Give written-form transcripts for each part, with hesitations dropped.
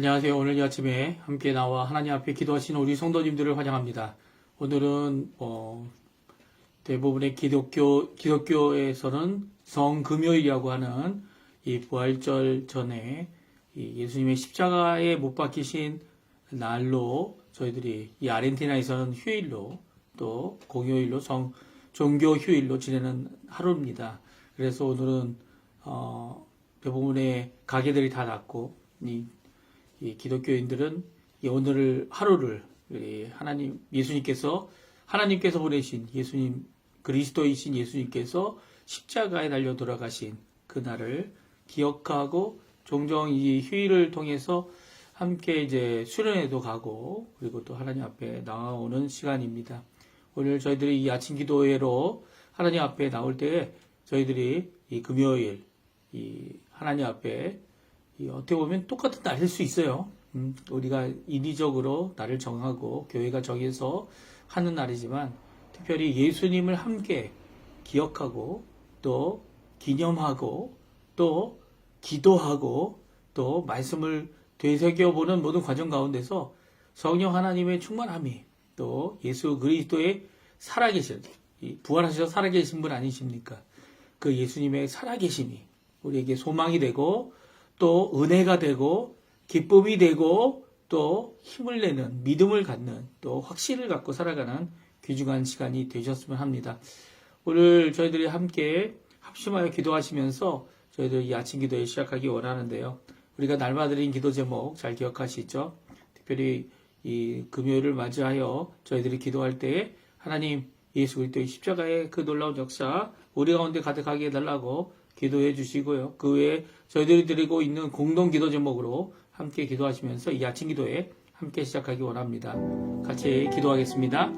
안녕하세요. 오늘 이 아침에 함께 나와 하나님 앞에 기도하시는 우리 성도님들을 환영합니다. 오늘은 대부분의 기독교에서는 성금요일이라고 하는 이 부활절 전에 이 예수님의 십자가에 못 박히신 날로 저희들이 이 아르헨티나에서는 휴일로 또 공휴일로 종교 휴일로 지내는 하루입니다. 그래서 오늘은 대부분의 가게들이 다 닫고 이 기독교인들은 이 오늘 하루를 하나님께서 보내신 예수님, 그리스도이신 예수님께서 십자가에 달려 돌아가신 그날을 기억하고 종종 이 휴일을 통해서 함께 이제 수련회도 가고 그리고 또 하나님 앞에 나오는 시간입니다. 오늘 저희들이 이 아침 기도회로 하나님 앞에 나올 때에 저희들이 이 금요일 이 하나님 앞에 어떻게 보면 똑같은 날일 수 있어요. 우리가 인위적으로 날을 정하고 교회가 정해서 하는 날이지만 특별히 예수님을 함께 기억하고 또 기념하고 또 기도하고 또 말씀을 되새겨보는 모든 과정 가운데서 성령 하나님의 충만함이 또 예수 그리스도의 살아계신 부활하셔서 살아계신 분 아니십니까? 그 예수님의 살아계심이 우리에게 소망이 되고 또 은혜가 되고 기쁨이 되고 또 힘을 내는 믿음을 갖는 또 확신을 갖고 살아가는 귀중한 시간이 되셨으면 합니다. 오늘 저희들이 함께 합심하여 기도하시면서 저희들 이 아침 기도에 시작하기 원하는데요. 우리가 날마다 드린 기도 제목 잘 기억하시죠? 특별히 이 금요일을 맞이하여 저희들이 기도할 때에 하나님 예수 그리스도의 십자가의 그 놀라운 역사 우리 가운데 가득하게 해달라고 기도해 주시고요. 그 외에 저희들이 드리고 있는 공동 기도 제목으로 함께 기도하시면서 이 아침 기도에 함께 시작하기 원합니다. 같이 기도하겠습니다.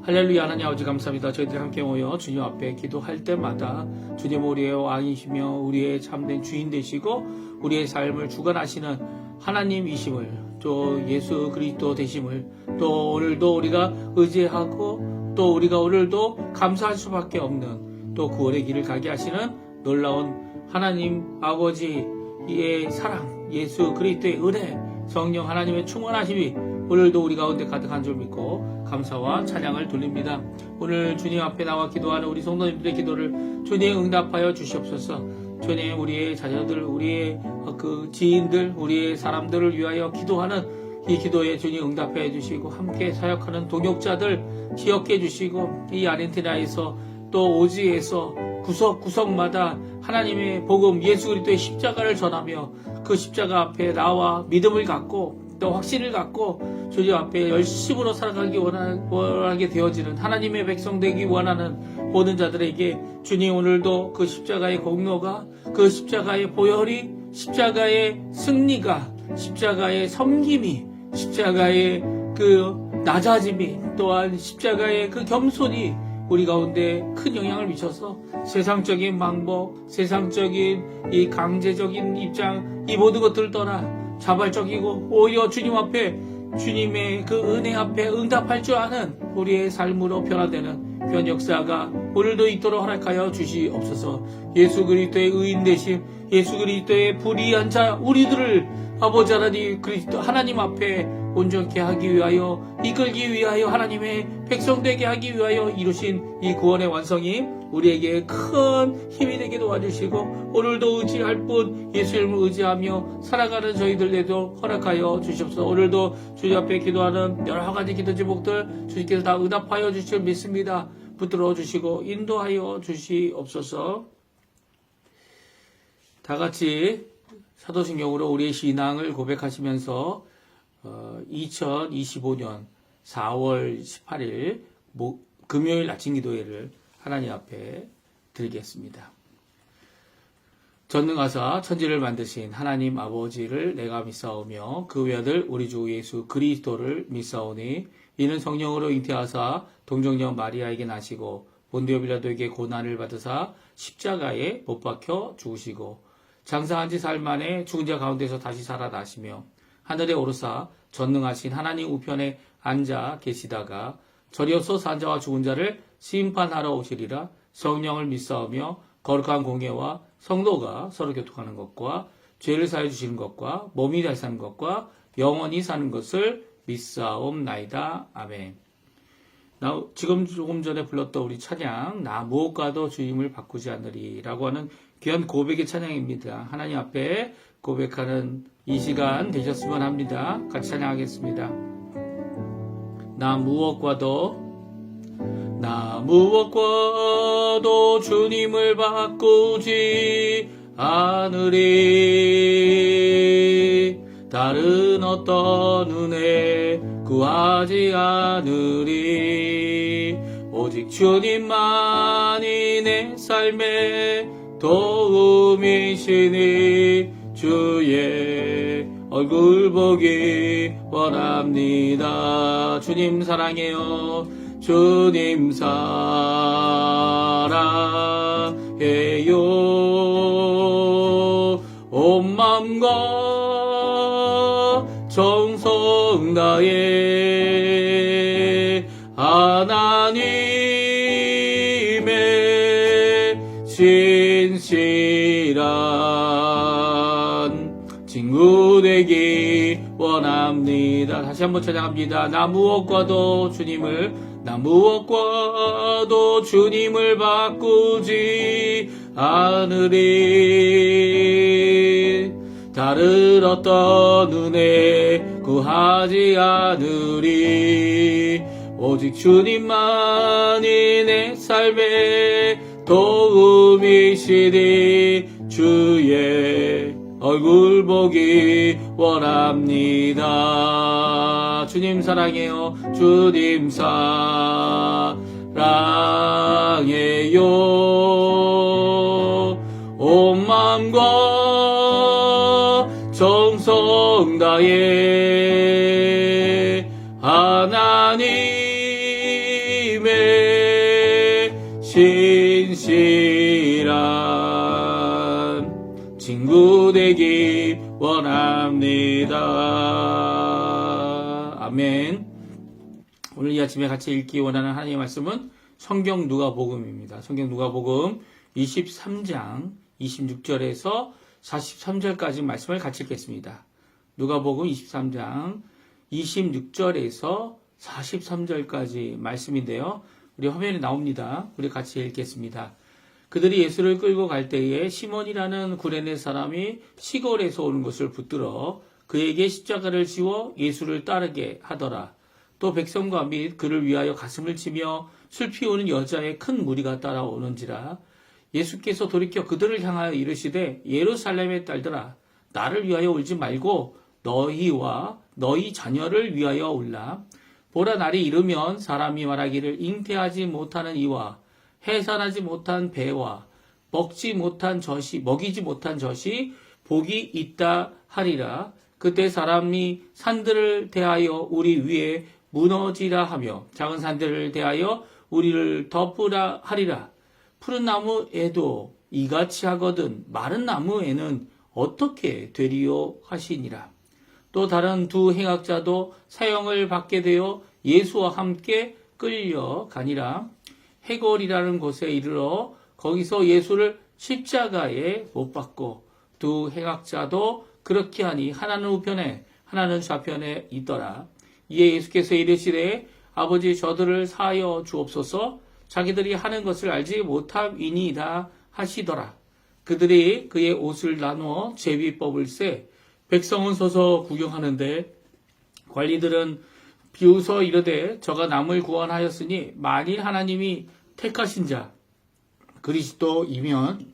할렐루야. 하나님 아버지 감사합니다. 저희들이 함께 모여 주님 앞에 기도할 때마다 주님 우리의 왕이시며 우리의 참된 주인 되시고 우리의 삶을 주관하시는 하나님이심을 또 예수 그리스도 되심을 또 오늘도 우리가 의지하고 또 우리가 오늘도 감사할 수밖에 없는 또 구원의 길을 가게 하시는 놀라운 하나님 아버지의 사랑, 예수 그리스도의 은혜, 성령 하나님의 충만하심이 오늘도 우리 가운데 가득한 줄 믿고 감사와 찬양을 돌립니다. 오늘 주님 앞에 나와 기도하는 우리 성도님들의 기도를 주님 응답하여 주시옵소서. 주님 우리의 자녀들, 우리의 그 지인들, 우리의 사람들을 위하여 기도하는 이 기도에 주님 응답해 주시고 함께 사역하는 동역자들 기억해 주시고 이 아르헨티나에서 또 오지에서 구석구석마다 하나님의 복음 예수 그리스도의 십자가를 전하며 그 십자가 앞에 나와 믿음을 갖고 또 확신을 갖고 주님 앞에 열심으로 살아가기 원하게 되어지는 하나님의 백성 되기 원하는 모든 자들에게 주님 오늘도 그 십자가의 공로가 그 십자가의 보혈이 십자가의 승리가 십자가의 섬김이 십자가의 그 낮아짐이 또한 십자가의 그 겸손이 우리 가운데 큰 영향을 미쳐서 세상적인 방법, 세상적인 이 강제적인 입장, 이 모든 것들을 떠나 자발적이고 오히려 주님 앞에 주님의 그 은혜 앞에 응답할 줄 아는 우리의 삶으로 변화되는 그런 역사가 오늘도 있도록 허락하여 주시옵소서. 예수 그리스도의 의인 되심, 예수 그리스도의 불의한 자 우리들을 아버지 하나님 그리스도 하나님 앞에 온전케 하기 위하여 이끌기 위하여 하나님의 백성 되게 하기 위하여 이루신 이 구원의 완성이 우리에게 큰 힘이 되게 도와주시고 오늘도 의지할 뿐 예수님을 의지하며 살아가는 저희들에도 허락하여 주시옵소서. 오늘도 주님 앞에 기도하는 여러 가지 기도 제목들 주님께서 다 응답하여 주실 믿습니다. 붙들어 주시고 인도하여 주시옵소서. 다 같이 사도신경으로 우리의 신앙을 고백하시면서 2025년 4월 18일 금요일 아침 기도회를 하나님 앞에 드리겠습니다. 전능하사 천지를 만드신 하나님 아버지를 내가 믿사오며 그 외아들 우리 주 예수 그리스도를 믿사오니 이는 성령으로 잉태하사 동정녀 마리아에게 나시고 본디오 빌라도에게 고난을 받으사 십자가에 못 박혀 죽으시고 장사한 지 사흘 만에 죽은 자 가운데서 다시 살아나시며 하늘에 오르사 전능하신 하나님 우편에 앉아 계시다가 저리어서 산 자와 죽은 자를 심판하러 오시리라. 성령을 믿사오며 거룩한 공예와 성도가 서로 교통하는 것과 죄를 사해 주시는 것과 몸이 다시 사는 것과 영원히 사는 것을 믿사옵나이다. 아멘. 지금 조금 전에 불렀던 우리 찬양, 나 무엇과도 주님을 바꾸지 않으리라고 하는 귀한 고백의 찬양입니다. 하나님 앞에 고백하는 이 시간 되셨으면 합니다. 같이 찬양하겠습니다. 나 무엇과도 주님을 바꾸지 않으리. 다른 어떤 은혜 구하지 않으리. 오직 주님만이 내 삶의 도움이시니 주의 얼굴 보기 원합니다. 주님 사랑해요. 주님 사랑해요. 온 마음과 정성 다해 하나님의 신실한 친구 되기 원합니다. 다시 한번 찬양합니다. 나 무엇과도 주님을 바꾸지 않으리. 다른 어떤 은혜 구하지 않으리. 오직 주님만이 내 삶의 도움이시니 주의 얼굴 보기 원합니다. 주님 사랑해요. 주님 사랑해요. 온 마음과 정성 다해 하나님의 신실한 친구 되기 원합니다. 아멘. 오늘 이 아침에 같이 읽기 원하는 하나님의 말씀은 성경 누가복음입니다. 성경 누가복음 23장 26절에서 43절까지 말씀을 같이 읽겠습니다. 누가복음 23장 26절에서 43절까지 말씀인데요. 우리 화면에 나옵니다. 우리 같이 읽겠습니다. 그들이 예수를 끌고 갈 때에 시몬이라는 구레네 사람이 시골에서 오는 것을 붙들어 그에게 십자가를 지워 예수를 따르게 하더라. 또 백성과 및 그를 위하여 가슴을 치며 슬피 우는 여자의 큰 무리가 따라오는지라. 예수께서 돌이켜 그들을 향하여 이르시되 예루살렘의 딸들아 나를 위하여 울지 말고 너희와 너희 자녀를 위하여 울라. 보라 날이 이르면 사람이 말하기를 잉태하지 못하는 이와 해산하지 못한 배와 먹이지 못한 젖이 복이 있다 하리라. 그때 사람이 산들을 대하여 우리 위에 무너지라 하며 작은 산들을 대하여 우리를 덮으라 하리라. 푸른 나무에도 이같이 하거든 마른 나무에는 어떻게 되리요 하시니라. 또 다른 두 행악자도 사형을 받게 되어 예수와 함께 끌려가니라. 해골이라는 곳에 이르러 거기서 예수를 십자가에 못 박고 두 행악자도 그렇게 하니 하나는 우편에 하나는 좌편에 있더라. 이에 예수께서 이르시되 아버지 저들을 사하여 주옵소서. 자기들이 하는 것을 알지 못함이니이다 하시더라. 그들이 그의 옷을 나누어 제비법을 세 백성은 서서 구경하는데 관리들은 비웃어 이르되 저가 남을 구원하였으니 만일 하나님이 택하신 자 그리스도이면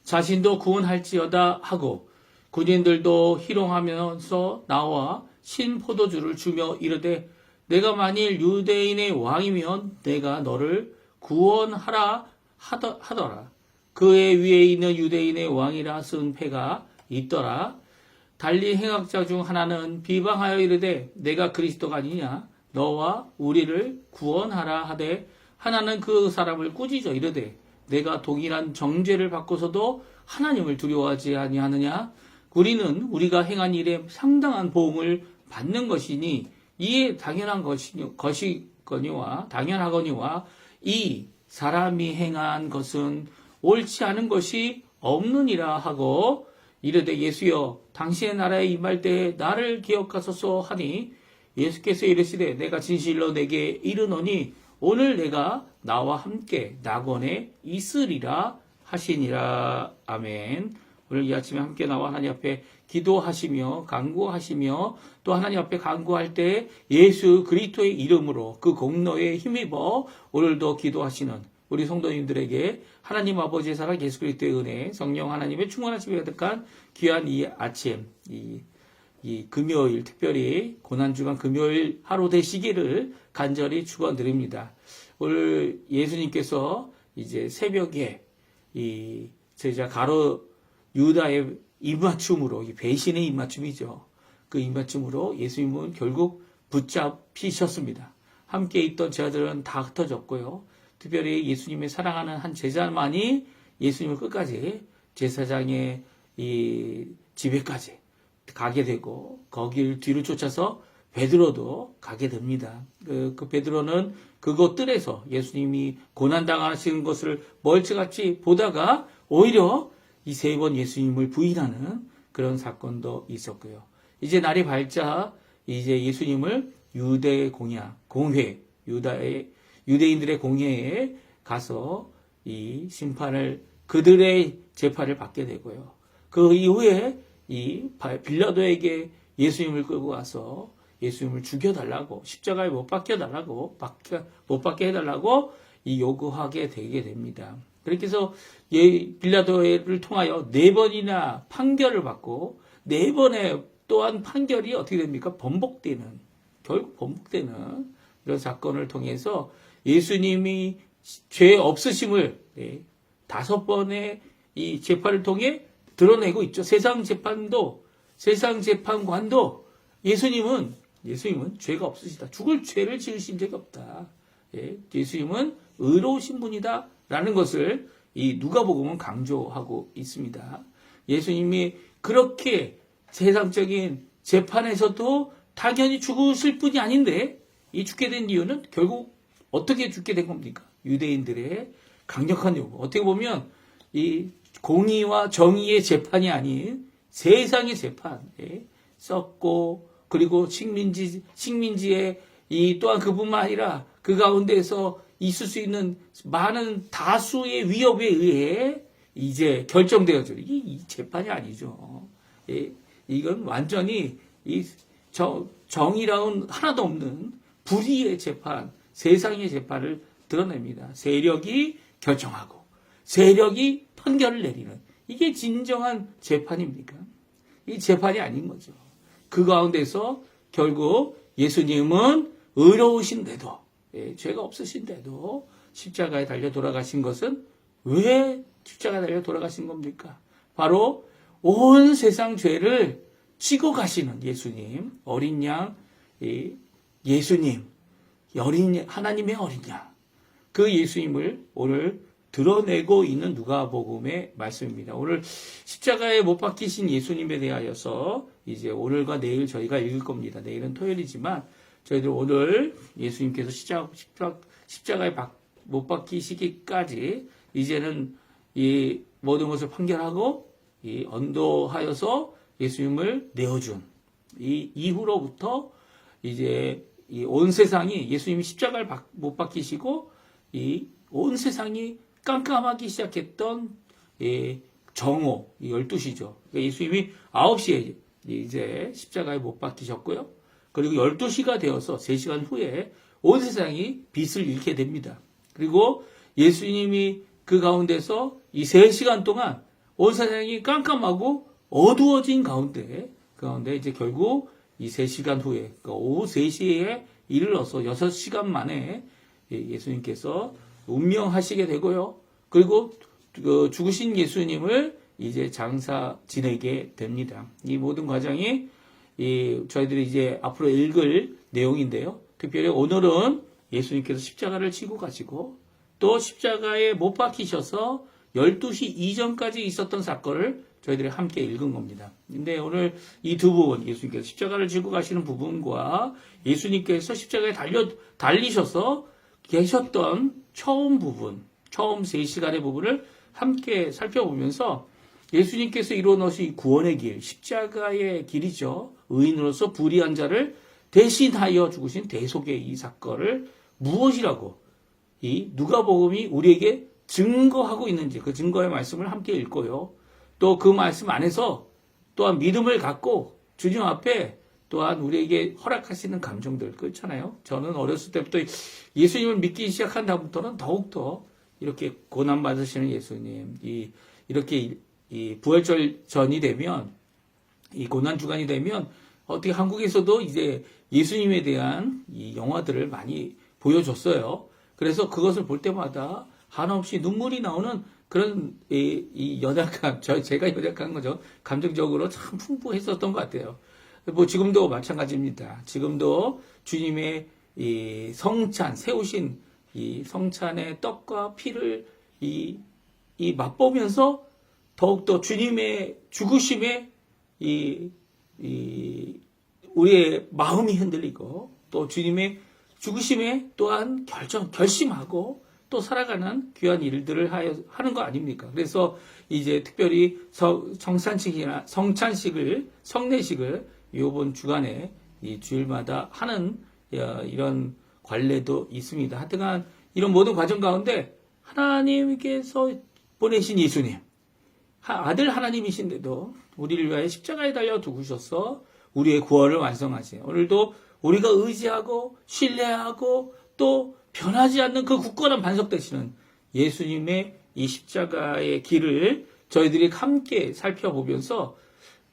자신도 구원할지어다 하고 군인들도 희롱하면서 나와 신 포도주를 주며 이르되 내가 만일 유대인의 왕이면 내가 너를 구원하라 하더라. 그의 위에 있는 유대인의 왕이라 쓴 패가 있더라. 달리 행악자 중 하나는 비방하여 이르되 내가 그리스도가 아니냐 너와 우리를 구원하라 하되 하나는 그 사람을 꾸짖어 이르되 내가 동일한 정죄를 받고서도 하나님을 두려워하지 아니하느냐. 우리는 우리가 행한 일에 상당한 보응을 받는 것이니 이에 당연하거니와 이 사람이 행한 것은 옳지 않은 것이 없느니라 하고 이르되 예수여 당신의 나라에 임할 때에 나를 기억하소서 하니 예수께서 이르시되 내가 진실로 내게 이르노니 오늘 내가 나와 함께 낙원에 있으리라 하시니라. 아멘. 오늘 이 아침에 함께 나와 하나님 앞에 기도하시며 간구하시며 또 하나님 앞에 간구할 때 예수 그리스도의 이름으로 그 공로에 힘입어 오늘도 기도하시는 우리 성도님들에게 하나님 아버지의 사랑 예수 그리스도의 은혜 성령 하나님의 충만하심이 가득한 귀한 이 아침 이 금요일 특별히 고난주간 금요일 하루 되시기를 간절히 축원드립니다. 오늘 예수님께서 이제 새벽에 이 제자 가룟 유다의 입맞춤으로 이 배신의 입맞춤이죠. 그 입맞춤으로 예수님은 결국 붙잡히셨습니다. 함께 있던 제자들은 다 흩어졌고요. 특별히 예수님의 사랑하는 한 제자만이 예수님을 끝까지 제사장의 이 집에까지 가게 되고 거길 뒤를 쫓아서 베드로도 가게 됩니다. 그 베드로는 그곳 뜰에서 예수님이 고난당하시는 것을 멀찌감치 보다가 오히려 이 세 번 예수님을 부인하는 그런 사건도 있었고요. 이제 날이 밝자 이제 예수님을 유대인들의 공회에 가서 이 심판을 그들의 재판을 받게 되고요. 그 이후에 이 빌라도에게 예수님을 끌고 가서 예수님을 죽여달라고 십자가에 못 박게 해달라고 이 요구하게 되게 됩니다. 그렇게 해서 빌라도를 통하여 4번이나 판결을 받고 4번의 또한 판결이 어떻게 됩니까? 결국 번복되는 이런 사건을 통해서 예수님이 죄 없으심을 5번의 이 재판을 통해 드러내고 있죠. 세상 재판관도 예수님은 죄가 없으시다. 죽을 죄를 지으신 적이 없다. 예수님은 의로우신 분이다라는 것을 이 누가복음은 강조하고 있습니다. 예수님이 그렇게 세상적인 재판에서도 당연히 죽으실 분이 아닌데 이 죽게 된 이유는 결국 어떻게 죽게 된 겁니까? 유대인들의 강력한 요구. 어떻게 보면 이 공의와 정의의 재판이 아닌 세상의 재판에 썼고 그리고 식민지의 이 또한 그뿐만 아니라 그 가운데서 있을 수 있는 많은 다수의 위협에 의해 이제 결정되어져. 이 재판이 아니죠. 이건 완전히 이 정의라운 하나도 없는 불의의 재판, 세상의 재판을 드러냅니다. 세력이 결정하고 세력이 판결을 내리는 이게 진정한 재판입니까? 이 재판이 아닌 거죠. 그 가운데서 결국 예수님은 의로우신데도 죄가 없으신데도 십자가에 달려 돌아가신 것은 왜 십자가에 달려 돌아가신 겁니까? 바로 온 세상 죄를 지고 가시는 예수님, 어린 양, 예수님, 하나님의 어린 양, 그 예수님을 오늘 드러내고 있는 누가복음의 말씀입니다. 오늘 십자가에 못 박히신 예수님에 대하여서 이제 오늘과 내일 저희가 읽을 겁니다. 내일은 토요일이지만 저희들 오늘 예수님께서 십자가에 못 박히시기까지 이제는 이 모든 것을 판결하고 이 언도하여서 예수님을 내어준 이 이후로부터 이제 이 온 세상이 예수님이 십자가를 못 박히시고 이 온 세상이 깜깜하기 시작했던 정오 12시죠. 그러니까 예수님이 9시에 이제 십자가에 못 박히셨고요. 그리고 12시가 되어서 3시간 후에 온 세상이 빛을 잃게 됩니다. 그리고 예수님이 그 가운데서 이 3시간 동안 온 세상이 깜깜하고 어두워진 가운데 이제 결국 이 3시간 후에 그러니까 오후 3시에 이르러서 6시간 만에 예수님께서 운명하시게 되고요. 그리고 죽으신 예수님을 이제 장사 지내게 됩니다. 이 모든 과정이 저희들이 이제 앞으로 읽을 내용인데요. 특별히 오늘은 예수님께서 십자가를 지고 가시고 또 십자가에 못 박히셔서 12시 이전까지 있었던 사건을 저희들이 함께 읽은 겁니다. 근데 오늘 이 두 부분, 예수님께서 십자가를 지고 가시는 부분과 예수님께서 십자가에 달리셔서 계셨던 처음 3시간의 부분을 함께 살펴보면서 예수님께서 이루어놓으신 구원의 길, 십자가의 길이죠. 의인으로서 불의한 자를 대신하여 죽으신 대속의 이 사건을 무엇이라고 이 누가복음이 우리에게 증거하고 있는지 그 증거의 말씀을 함께 읽고요. 또 그 말씀 안에서 또한 믿음을 갖고 주님 앞에 또한 우리에게 허락하시는 감정들 그렇잖아요. 저는 어렸을 때부터 예수님을 믿기 시작한 다음부터는 더욱더 이렇게 고난 받으시는 예수님, 이렇게 이 부활절 전이 되면 이 고난 주간이 되면 어떻게 한국에서도 이제 예수님에 대한 이 영화들을 많이 보여줬어요. 그래서 그것을 볼 때마다 한없이 눈물이 나오는 그런 이 연약한 제가 연약한 거죠. 감정적으로 참 풍부했었던 것 같아요. 뭐 지금도 마찬가지입니다. 지금도 주님의 이 성찬 세우신 이 성찬의 떡과 피를 이 맛보면서 더욱더 주님의 죽으심에 우리의 마음이 흔들리고 또 주님의 죽으심에 또한 결심하고 또 살아가는 귀한 일들을 하는 거 아닙니까? 그래서 이제 특별히 성례식을 이번 주간에 이 주일마다 하는 이런 관례도 있습니다. 하여간 이런 모든 과정 가운데 하나님께서 보내신 예수님, 아들 하나님이신데도 우리를 위하여 십자가에 달려 죽으셔서 우리의 구원을 완성하세요. 오늘도 우리가 의지하고 신뢰하고 또 변하지 않는 그 굳건한 반석 되시는 예수님의 이 십자가의 길을 저희들이 함께 살펴보면서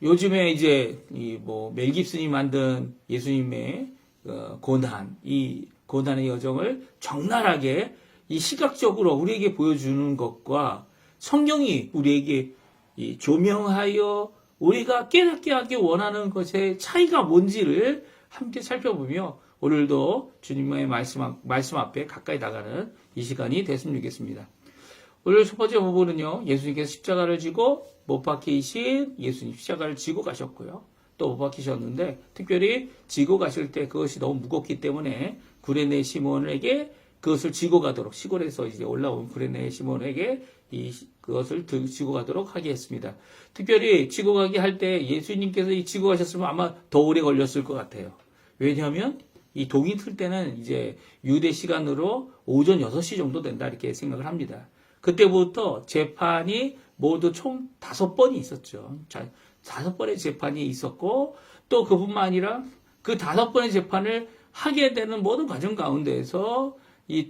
요즘에 이제 멜 깁슨이 만든 예수님의 고난, 이 고난의 여정을 적나라하게 이 시각적으로 우리에게 보여주는 것과 성경이 우리에게 조명하여 우리가 깨닫게 하기 원하는 것의 차이가 뭔지를 함께 살펴보며 오늘도 주님의 말씀 앞에 가까이 나가는 이 시간이 됐으면 좋겠습니다. 오늘 첫 번째 부분은요, 예수님께서 십자가를 지고 못 박히신 예수님 십자가를 지고 가셨고요. 또 못 박히셨는데 특별히 지고 가실 때 그것이 너무 무겁기 때문에 구레네 시몬에게 그것을 지고 가도록 시골에서 이제 올라온 구레네 시몬에게 그것을 지고 가도록 하게 했습니다. 특별히 지고 가게 할 때 예수님께서 이 지고 가셨으면 아마 더 오래 걸렸을 것 같아요. 왜냐하면 이 동이 틀 때는 이제 유대 시간으로 오전 6시 정도 된다 이렇게 생각을 합니다. 그때부터 재판이 모두 총 5번이 있었죠. 5번의 재판이 있었고 또 그뿐만 아니라 그 5번의 재판을 하게 되는 모든 과정 가운데에서 이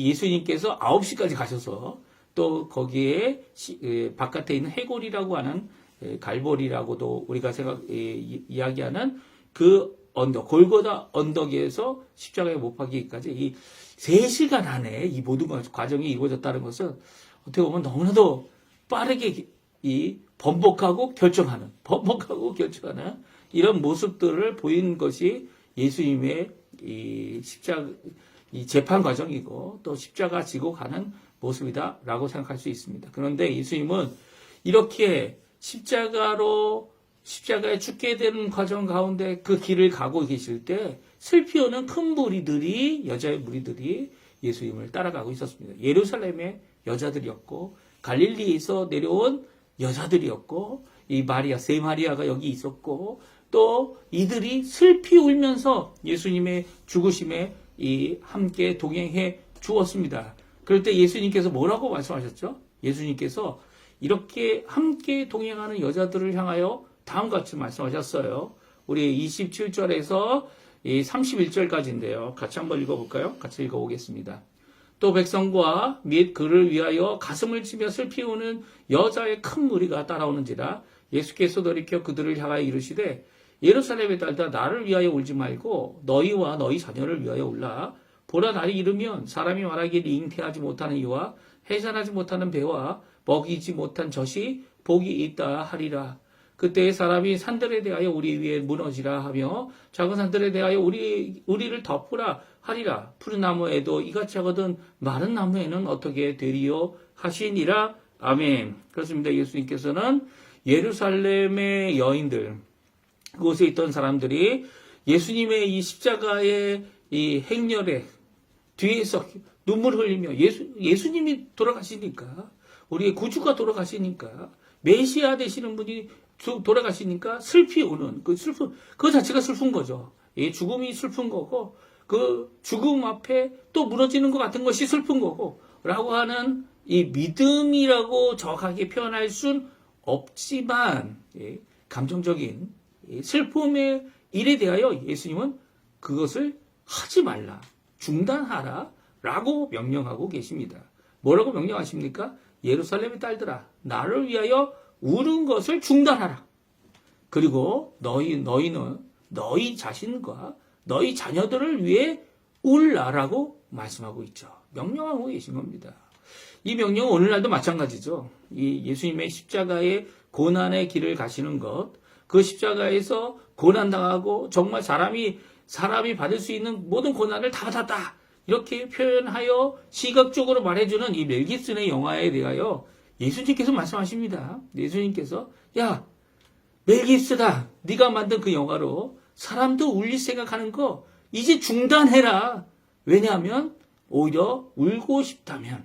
예수님께서 9시까지 가셔서 또 거기에 바깥에 있는 해골이라고 하는 갈보리라고도 우리가 이야기하는 그 언덕, 골고다 언덕에서 십자가에 못 박히기까지 이 3시간 안에 이 모든 과정이 이루어졌다는 것은 어떻게 보면 너무나도 빠르게 번복하고 결정하는 이런 모습들을 보인 것이 예수님의 이 재판 과정이고 또 십자가 지고 가는 모습이다라고 생각할 수 있습니다. 그런데 예수님은 이렇게 십자가에 죽게 되는 과정 가운데 그 길을 가고 계실 때 슬피 오는 큰 무리들이 여자의 무리들이 예수님을 따라가고 있었습니다. 예루살렘의 여자들이었고 갈릴리에서 내려온 여자들이었고 이 마리아 세 마리아가 여기 있었고 또 이들이 슬피 울면서 예수님의 죽으심에 함께 동행해 주었습니다. 그럴 때 예수님께서 뭐라고 말씀하셨죠? 예수님께서 이렇게 함께 동행하는 여자들을 향하여 다음과 같이 말씀하셨어요. 우리 27절에서 31절까지인데요. 같이 한번 읽어볼까요? 같이 읽어보겠습니다. 또 백성과 및 그를 위하여 가슴을 치며 슬피 우는 여자의 큰 무리가 따라오는지라 예수께서 돌이켜 그들을 향하여 이르시되 예루살렘의 딸들아 나를 위하여 울지 말고 너희와 너희 자녀를 위하여 울라. 보라 날이 이르면 사람이 말하기를 잉태하지 못하는 이와 해산하지 못하는 배와 먹이지 못한 젖이 복이 있다 하리라. 그때 사람이 산들에 대하여 우리 위에 무너지라 하며 작은 산들에 대하여 우리를 덮으라 하리라. 푸른 나무에도 이같이 하거든 마른 나무에는 어떻게 되리요 하시니라. 아멘. 그렇습니다. 예수님께서는 예루살렘의 여인들, 그곳에 있던 사람들이 예수님의 이 십자가의 이 행렬에 뒤에서 눈물을 흘리며 예수님이 돌아가시니까, 우리의 구주가 돌아가시니까 메시아 되시는 분이 돌아가시니까 슬피 우는 그 자체가 슬픈 거죠. 이 죽음이 슬픈 거고 그 죽음 앞에 또 무너지는 것 같은 것이 슬픈 거고 라고 하는 이 믿음이라고 정확하게 표현할 순 없지만 감정적인 슬픔의 일에 대하여 예수님은 그것을 하지 말라, 중단하라 라고 명령하고 계십니다. 뭐라고 명령하십니까? 예루살렘의 딸들아, 나를 위하여 우는 것을 중단하라. 그리고 너희는 너희 자신과 너희 자녀들을 위해 울라라고 말씀하고 있죠. 명령하고 계신 겁니다. 이 명령은 오늘날도 마찬가지죠. 이 예수님의 십자가의 고난의 길을 가시는 것, 그 십자가에서 고난당하고 정말 사람이 받을 수 있는 모든 고난을 다 받았다. 이렇게 표현하여 시각적으로 말해주는 이 멜 깁슨의 영화에 대하여 예수님께서 말씀하십니다. 예수님께서 야, 멜 깁슨아, 네가 만든 그 영화로 사람도 울릴 생각하는 거 이제 중단해라. 왜냐하면 오히려 울고 싶다면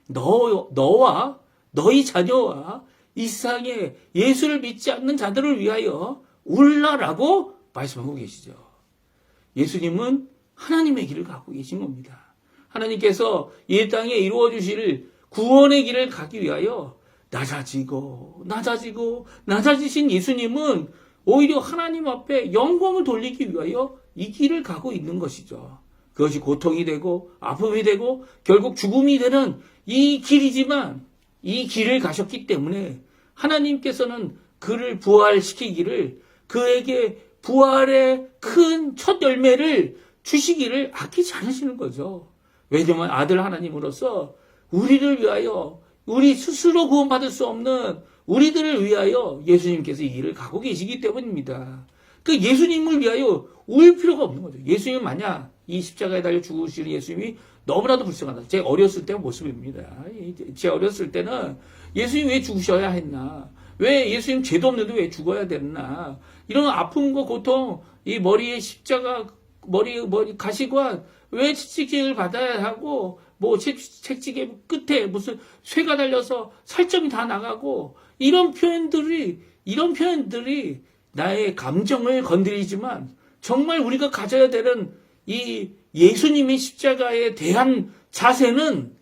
너와 너희 자녀와 이 세상에 예수를 믿지 않는 자들을 위하여 울라라고 말씀하고 계시죠. 예수님은 하나님의 길을 가고 계신 겁니다. 하나님께서 이 땅에 이루어 주실 구원의 길을 가기 위하여 낮아지신 예수님은 오히려 하나님 앞에 영광을 돌리기 위하여 이 길을 가고 있는 것이죠. 그것이 고통이 되고 아픔이 되고 결국 죽음이 되는 이 길이지만 이 길을 가셨기 때문에 하나님께서는 그를 부활시키기를 그에게 부활의 큰 첫 열매를 주시기를 아끼지 않으시는 거죠. 왜냐하면 아들 하나님으로서 우리를 위하여 우리 스스로 구원받을 수 없는 우리들을 위하여 예수님께서 이 길을 가고 계시기 때문입니다. 그 예수님을 위하여 울 필요가 없는 거죠. 예수님 만약 이 십자가에 달려 죽으시는 예수님이 너무나도 불쌍하다. 제 어렸을 때 모습입니다. 제 어렸을 때는 예수님 왜 죽으셔야 했나? 왜 예수님 죄도 없는데 왜 죽어야 됐나? 이런 아픔과 고통, 이 머리에 십자가, 머리 가시관, 왜 채찍질을 받아야 하고, 뭐 채찍의 끝에 무슨 쇠가 달려서 살점이 다 나가고, 이런 표현들이 나의 감정을 건드리지만, 정말 우리가 가져야 되는 이 예수님의 십자가에 대한 자세는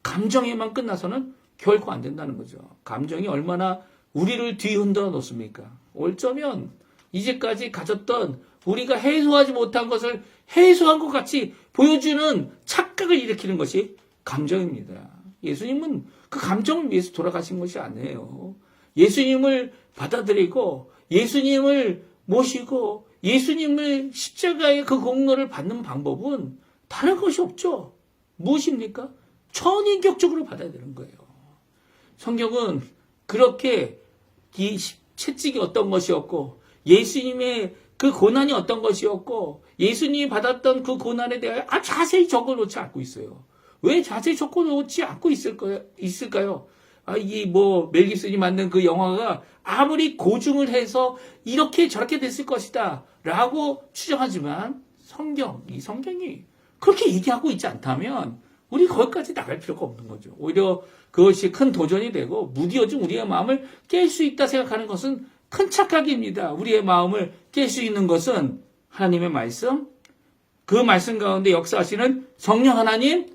감정에만 끝나서는 결코 안 된다는 거죠. 감정이 얼마나 우리를 뒤흔들어 놓습니까? 어쩌면 이제까지 가졌던 우리가 해소하지 못한 것을 해소한 것 같이 보여주는 착각을 일으키는 것이 감정입니다. 예수님은 그 감정을 위해서 돌아가신 것이 아니에요. 예수님을 받아들이고 예수님을 모시고 예수님을 십자가의 그 공로를 받는 방법은 다른 것이 없죠. 무엇입니까? 천인격적으로 받아야 되는 거예요. 성경은 그렇게 이 채찍이 어떤 것이었고 예수님의 그 고난이 어떤 것이었고 예수님이 받았던 그 고난에 대하여 자세히 적어놓지 않고 있어요. 왜 자세히 적어놓지 않고 있을까요? 멜 깁슨이 만든 그 영화가 아무리 고증을 해서 이렇게 저렇게 됐을 것이다 라고 추정하지만 이 성경이 그렇게 얘기하고 있지 않다면 우리 거기까지 나갈 필요가 없는 거죠. 오히려 그것이 큰 도전이 되고 무디어진 우리의 마음을 깰 수 있다 생각하는 것은 큰 착각입니다. 우리의 마음을 깰 수 있는 것은 하나님의 말씀, 그 말씀 가운데 역사하시는 성령 하나님,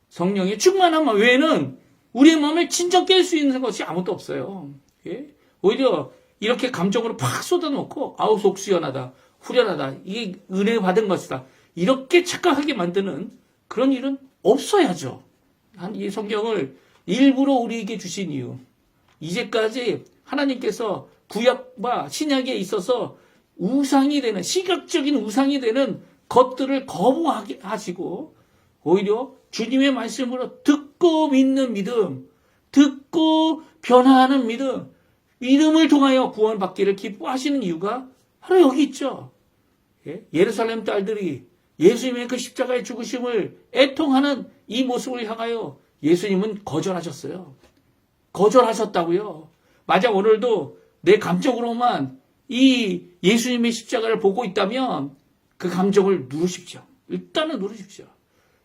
성령의 충만함 외에는 우리의 마음을 진정 깰 수 있는 것이 아무것도 없어요. 예? 오히려 이렇게 감정으로 팍 쏟아놓고 아우 속 시원하다, 후련하다, 이게 은혜 받은 것이다. 이렇게 착각하게 만드는 그런 일은 없어야죠. 이 성경을 일부러 우리에게 주신 이유. 이제까지 하나님께서 구약과 신약에 있어서 우상이 되는, 시각적인 우상이 되는 것들을 거부하게 하시고 오히려 주님의 말씀으로 듣고 믿는 믿음, 듣고 변화하는 믿음, 믿음을 통하여 구원받기를 기뻐하시는 이유가 바로 여기 있죠. 예루살렘 딸들이 예수님의 그 십자가의 죽으심을 애통하는 이 모습을 향하여 예수님은 거절하셨어요. 거절하셨다고요. 만약 오늘도 내 감정으로만 이 예수님의 십자가를 보고 있다면 그 감정을 누르십시오. 일단은 누르십시오.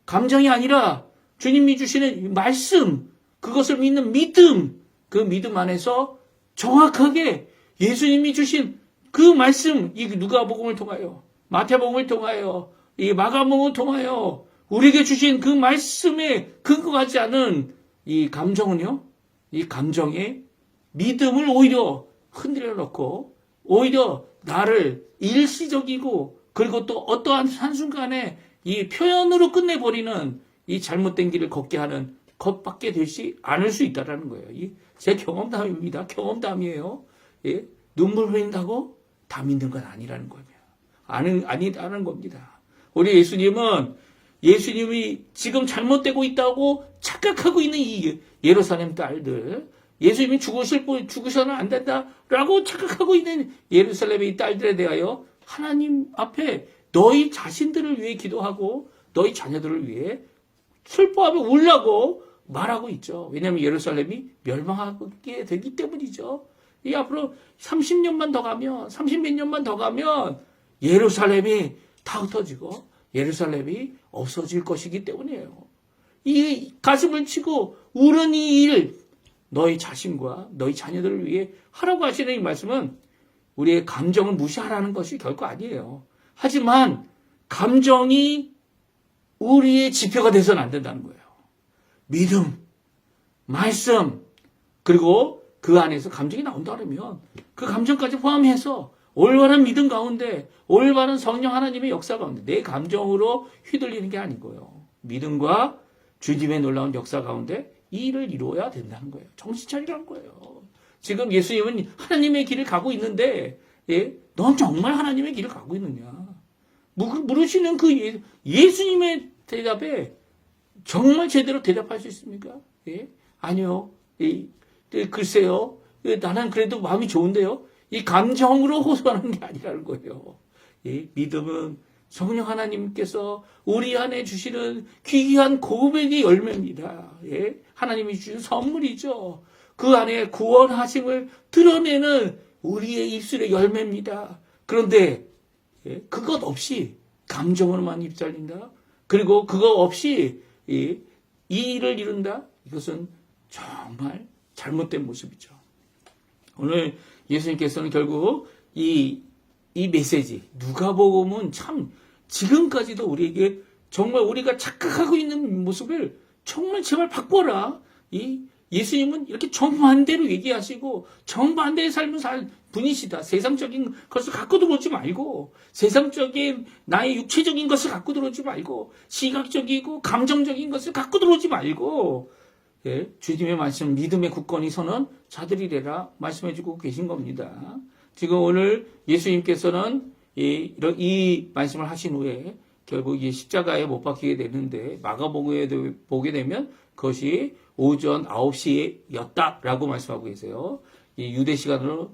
감정이 아니라 주님이 주시는 말씀, 그것을 믿는 믿음, 그 믿음 안에서 정확하게 예수님이 주신 그 말씀, 이 누가복음을 통하여, 마태복음을 통하여, 이 마가복음을 통하여 우리에게 주신 그 말씀에 근거하지 않은 이 감정은요, 이 감정의 믿음을 오히려 흔들어 놓고 오히려 나를 일시적이고 그리고 또 어떠한 한순간에 이 표현으로 끝내버리는 이 잘못된 길을 걷게 하는 것밖에 되지 않을 수 있다는 거예요. 제 경험담입니다. 경험담이에요. 예? 눈물 흘린다고 다 믿는 건 아니라는 겁니다. 아니라는 겁니다. 우리 예수님이 지금 잘못되고 있다고 착각하고 있는 이 예루살렘 딸들, 예수님이 죽으셔는 안 된다라고 착각하고 있는 예루살렘의 딸들에 대하여 하나님 앞에 너희 자신들을 위해 기도하고 너희 자녀들을 위해 슬퍼하며 울라고 말하고 있죠. 왜냐하면 예루살렘이 멸망하게 되기 때문이죠. 이 앞으로 30년만 더 가면, 30몇 년만 더 가면 예루살렘이 다 흩어지고 예루살렘이 없어질 것이기 때문이에요. 이 가슴을 치고 우는 이 일, 너희 자신과 너희 자녀들을 위해 하라고 하시는 이 말씀은 우리의 감정을 무시하라는 것이 결코 아니에요. 하지만 감정이 우리의 지표가 돼서는 안 된다는 거예요. 믿음, 말씀, 그리고 그 안에서 감정이 나온다 그러면 그 감정까지 포함해서 올바른 믿음 가운데, 올바른 성령 하나님의 역사 가운데 내 감정으로 휘둘리는 게 아니고요. 믿음과 주님의 놀라운 역사 가운데 이 일을 이루어야 된다는 거예요. 정신 차리라는 거예요. 지금 예수님은 하나님의 길을 가고 있는데, 넌 정말 하나님의 길을 가고 있느냐? 물으시는 그 예수님의 대답에 정말 제대로 대답할 수 있습니까? 아니요. 글쎄요. 나는 그래도 마음이 좋은데요. 이 감정으로 호소하는 게 아니라는 거예요. 믿음은 성령 하나님께서 우리 안에 주시는 귀한 고백의 열매입니다. 하나님이 주신 선물이죠. 그 안에 구원하심을 드러내는 우리의 입술의 열매입니다. 그런데 그것 없이 감정으로만 입살린다. 그리고 그거 없이 이 일을 이룬다. 이것은 정말 잘못된 모습이죠. 오늘 예수님께서는 결국 이 메시지, 누가복음은 참 지금까지도 우리에게 정말 우리가 착각하고 있는 모습을 정말 제발 바꿔라. 예수님은 이렇게 정반대로 얘기하시고 정반대의 삶을 살 분이시다. 세상적인 것을 갖고 들어오지 말고, 세상적인 나의 육체적인 것을 갖고 들어오지 말고, 시각적이고 감정적인 것을 갖고 들어오지 말고, 주님의 말씀, 믿음의 굳건히 서는 자들이래라 말씀해주고 계신 겁니다. 지금 오늘 예수님께서는 이 말씀을 하신 후에 결국 이 십자가에 못 박히게 되는데, 마가복음에 보게 되면 그것이 오전 9시였다라고 말씀하고 계세요. 이 유대 시간으로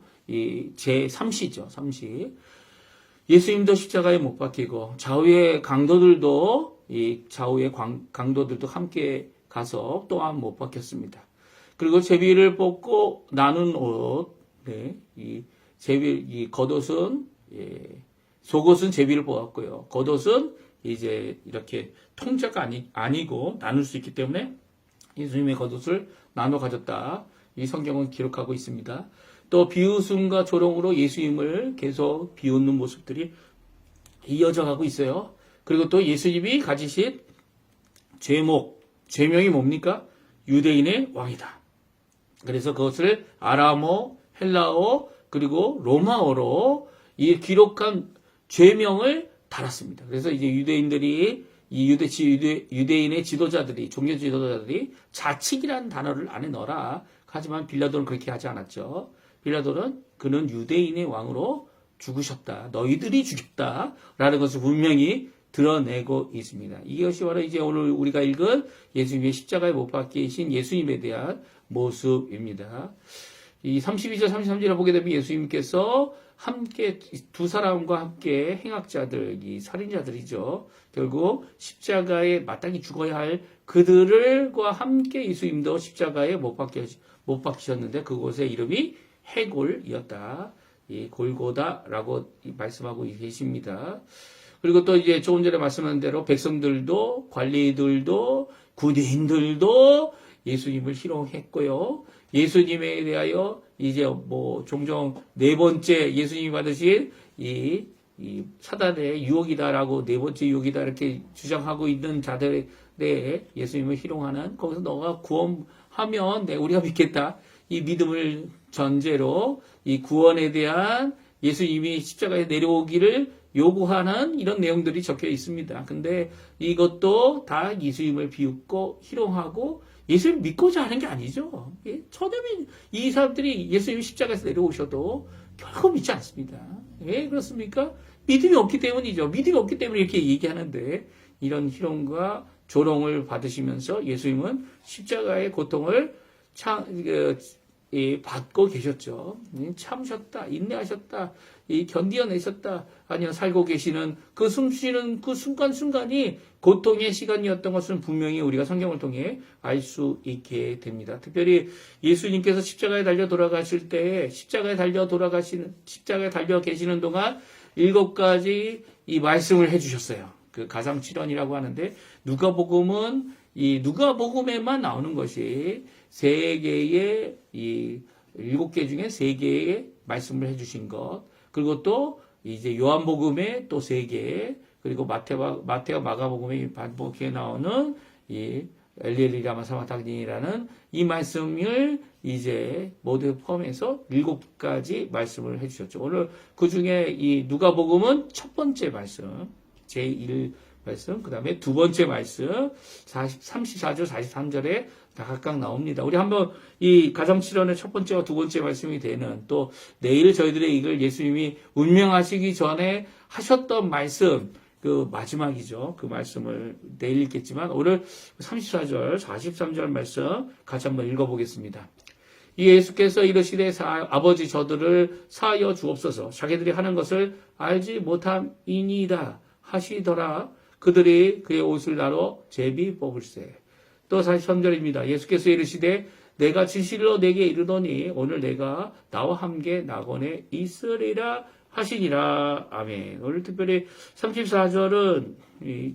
제 3시죠. 3시. 예수님도 십자가에 못 박히고 좌우의 강도들도 함께 가서 또한 못 박혔습니다. 그리고 제비를 뽑고 나눈 옷, 이 겉옷은 속옷은 제비를 뽑았고요. 겉옷은 이제 이렇게 통째가 아니고 나눌 수 있기 때문에 예수님의 겉옷을 나눠 가졌다. 이 성경은 기록하고 있습니다. 또 비웃음과 조롱으로 예수님을 계속 비웃는 모습들이 이어져 가고 있어요. 그리고 또 예수님이 가지신 죄명이 뭡니까? 유대인의 왕이다. 그래서 그것을 아람어, 헬라어, 그리고 로마어로 이 기록한 죄명을 달았습니다. 그래서 이제 유대인들이 유대인의 지도자들이, 종교 지도자들이 자칙이라는 단어를 안에 넣어라. 하지만 빌라도는 그렇게 하지 않았죠. 빌라도는 그는 유대인의 왕으로 죽으셨다. 너희들이 죽였다라는 것을 분명히 드러내고 있습니다. 이것이 바로 이제 오늘 우리가 읽은 예수님의 십자가에 못 박히신 예수님에 대한 모습입니다. 이 32절, 33절을 보게 되면 예수님께서 함께 두 사람과 함께 행악자들, 이 살인자들이죠. 결국 십자가에 마땅히 죽어야 할 그들과 함께 예수님도 십자가에 못 박히셨는데 그곳의 이름이 해골이었다. 이 골고다라고 말씀하고 계십니다. 그리고 또 이제 조금 전에 말씀한 대로 백성들도 관리들도 군인들도 예수님을 희롱했고요. 예수님에 대하여 이제 뭐 종종 네 번째 예수님이 받으신 이 사단의 유혹이다라고 네 번째 유혹이다 이렇게 주장하고 있는 자들에 대해 예수님을 희롱하는 거기서 너가 구원하면 우리가 믿겠다. 이 믿음을 전제로 이 구원에 대한 예수님이 십자가에 내려오기를 요구하는 이런 내용들이 적혀 있습니다. 근데 이것도 다 예수님을 비웃고 희롱하고 예수님 믿고자 하는 게 아니죠. 처음에 이 사람들이 예수님이 십자가에서 내려오셔도 결코 믿지 않습니다. 왜 그렇습니까? 믿음이 없기 때문이죠. 믿음이 없기 때문에 이렇게 얘기하는데 이런 희롱과 조롱을 받으시면서 예수님은 십자가의 고통을 받고 계셨죠. 참으셨다, 인내하셨다, 견디어내셨다. 아니요, 살고 계시는 그 숨쉬는 그 순간순간이 고통의 시간이었던 것은 분명히 우리가 성경을 통해 알 수 있게 됩니다. 특별히 예수님께서 십자가에 달려 돌아가실 때, 십자가에 달려 계시는 동안 7가지 이 말씀을 해주셨어요. 그 가상칠언이라고 하는데, 이 누가복음에만 나오는 것이 7개 중에 3개의 말씀을 해주신 것, 그리고 또 이제 요한복음에 또 3개, 그리고 마태와 마가복음에 반복해 나오는 이 엘리엘리 라마 사바탁니라는 이 말씀을 이제 모두 포함해서 7가지 말씀을 해주셨죠. 오늘 그 중에 이 누가복음은 첫 번째 말씀, 제1 말씀, 그 다음에 두 번째 말씀, 34절, 43절에 다 각각 나옵니다. 우리 한번 이 가정칠언의 첫 번째와 두 번째 말씀이 되는 또 내일 저희들의 이걸 예수님이 운명하시기 전에 하셨던 말씀, 그 마지막이죠. 그 말씀을 내일 읽겠지만 오늘 34절, 43절 말씀 같이 한번 읽어보겠습니다. 이 예수께서 이르시되 아버지 저들을 사하여 주옵소서 자기들이 하는 것을 알지 못함이니이다 하시더라. 그들이 그의 옷을 나눠 제비 뽑을세. 또 43절입니다. 예수께서 이르시되 내가 진실로 내게 이르노니 오늘 내가 나와 함께 낙원에 있으리라 하시니라. 아멘. 오늘 특별히 34절은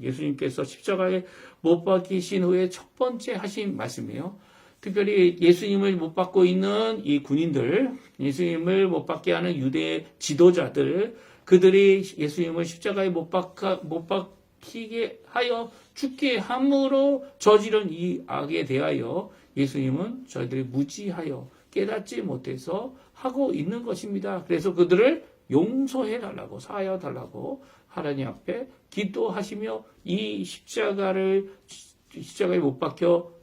예수님께서 십자가에 못 박히신 후에 첫 번째 하신 말씀이에요. 특별히 예수님을 못 받고 있는 이 군인들, 예수님을 못 받게 하는 유대 지도자들, 그들이 예수님을 십자가에 못 박히게 하여 죽게 함으로 저지른 이 악에 대하여 예수님은 저희들이 무지하여 깨닫지 못해서 하고 있는 것입니다. 그래서 그들을 용서해달라고, 사하여달라고 하나님 앞에 기도하시며 이 십자가에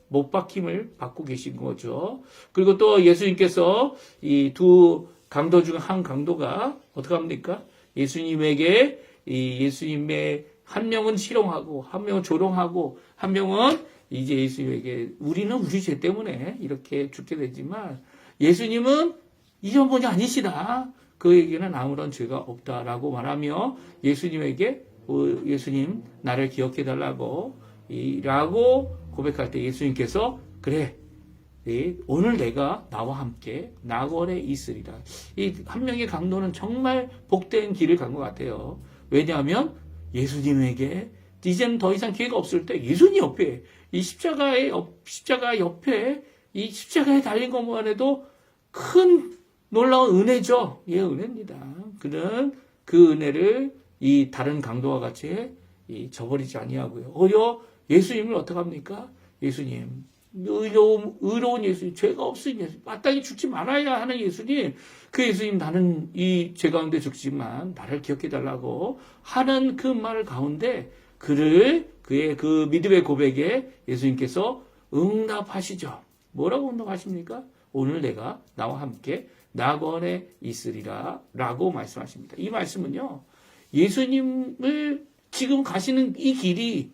못 박힘을 받고 계신 거죠. 그리고 또 예수님께서 이 두 강도 중 한 강도가 어떻게 합니까? 예수님에게 예수님의 한 명은 희롱하고 한 명은 조롱하고 한 명은 이제 예수님에게 우리는 우리 죄 때문에 이렇게 죽게 되지만 예수님은 이전분이 아니시다. 그에게는 아무런 죄가 없다라고 말하며 예수님에게 예수님 나를 기억해달라고 라고 고백할 때 예수님께서 그래 오늘 내가 나와 함께 낙원에 있으리라. 이 한 명의 강도는 정말 복된 길을 간 것 같아요. 왜냐하면 예수님에게 이제는 더 이상 기회가 없을 때 예수님 옆에 이 십자가 옆에 이 십자가에 달린 것만 해도 큰 놀라운 은혜죠. 예, 은혜입니다. 그는 그 은혜를 이 다른 강도와 같이 저버리지 아니하고요. 오히려 예수님을 어떻게 합니까? 예수님, 의로운 예수님, 죄가 없으신 예수님, 마땅히 죽지 말아야 하는 예수님, 그 예수님 나는 이 죄 가운데 죽지만 나를 기억해달라고 하는 그 말 가운데 그의 그 믿음의 고백에 예수님께서 응답하시죠. 뭐라고 응답하십니까? 오늘 내가 나와 함께 낙원에 있으리라 라고 말씀하십니다. 이 말씀은요, 예수님을 지금 가시는 이 길이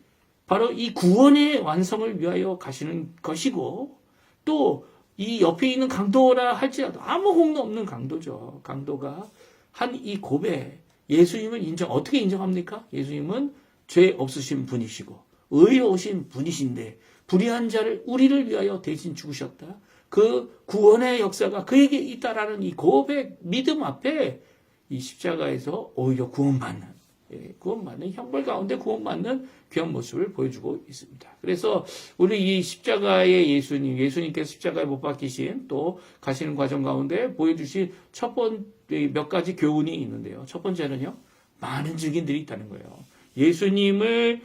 바로 이 구원의 완성을 위하여 가시는 것이고 또 이 옆에 있는 강도라 할지라도 아무 공도 없는 강도죠. 강도가 한 이 고백, 예수님을 어떻게 인정합니까? 예수님은 죄 없으신 분이시고 의로우신 분이신데 불의한 자를 우리를 위하여 대신 죽으셨다. 그 구원의 역사가 그에게 있다라는 이 고백, 믿음 앞에 이 십자가에서 오히려 구원받는 구원받는 형벌 가운데 구원받는 귀한 모습을 보여주고 있습니다. 그래서 우리 이 십자가의 예수님께서 십자가에 못 박히신 또 가시는 과정 가운데 보여주신 몇 가지 교훈이 있는데요. 첫 번째는요, 많은 증인들이 있다는 거예요. 예수님을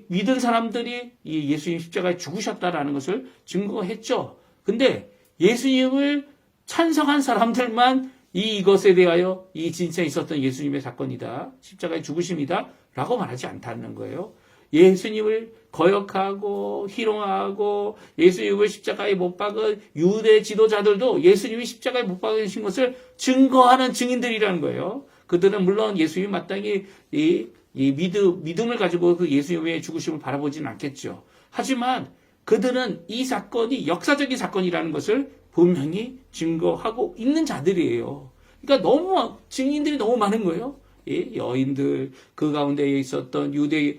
믿은 사람들이 이 예수님 십자가에 죽으셨다라는 것을 증거했죠. 근데 예수님을 찬성한 사람들만 이것에 대하여 이 진짜 있었던 예수님의 사건이다, 십자가의 죽으심이다 라고 말하지 않다는 거예요. 예수님을 거역하고 희롱하고 예수님을 십자가에 못 박은 유대 지도자들도 예수님이 십자가에 못 박으신 것을 증거하는 증인들이라는 거예요. 그들은 물론 예수님이 마땅히 이 믿음을 가지고 그 예수님의 죽으심을 바라보지는 않겠죠. 하지만 그들은 이 사건이 역사적인 사건이라는 것을 분명히 증거하고 있는 자들이에요. 그러니까 증인들이 너무 많은 거예요. 여인들, 그 가운데 있었던 유대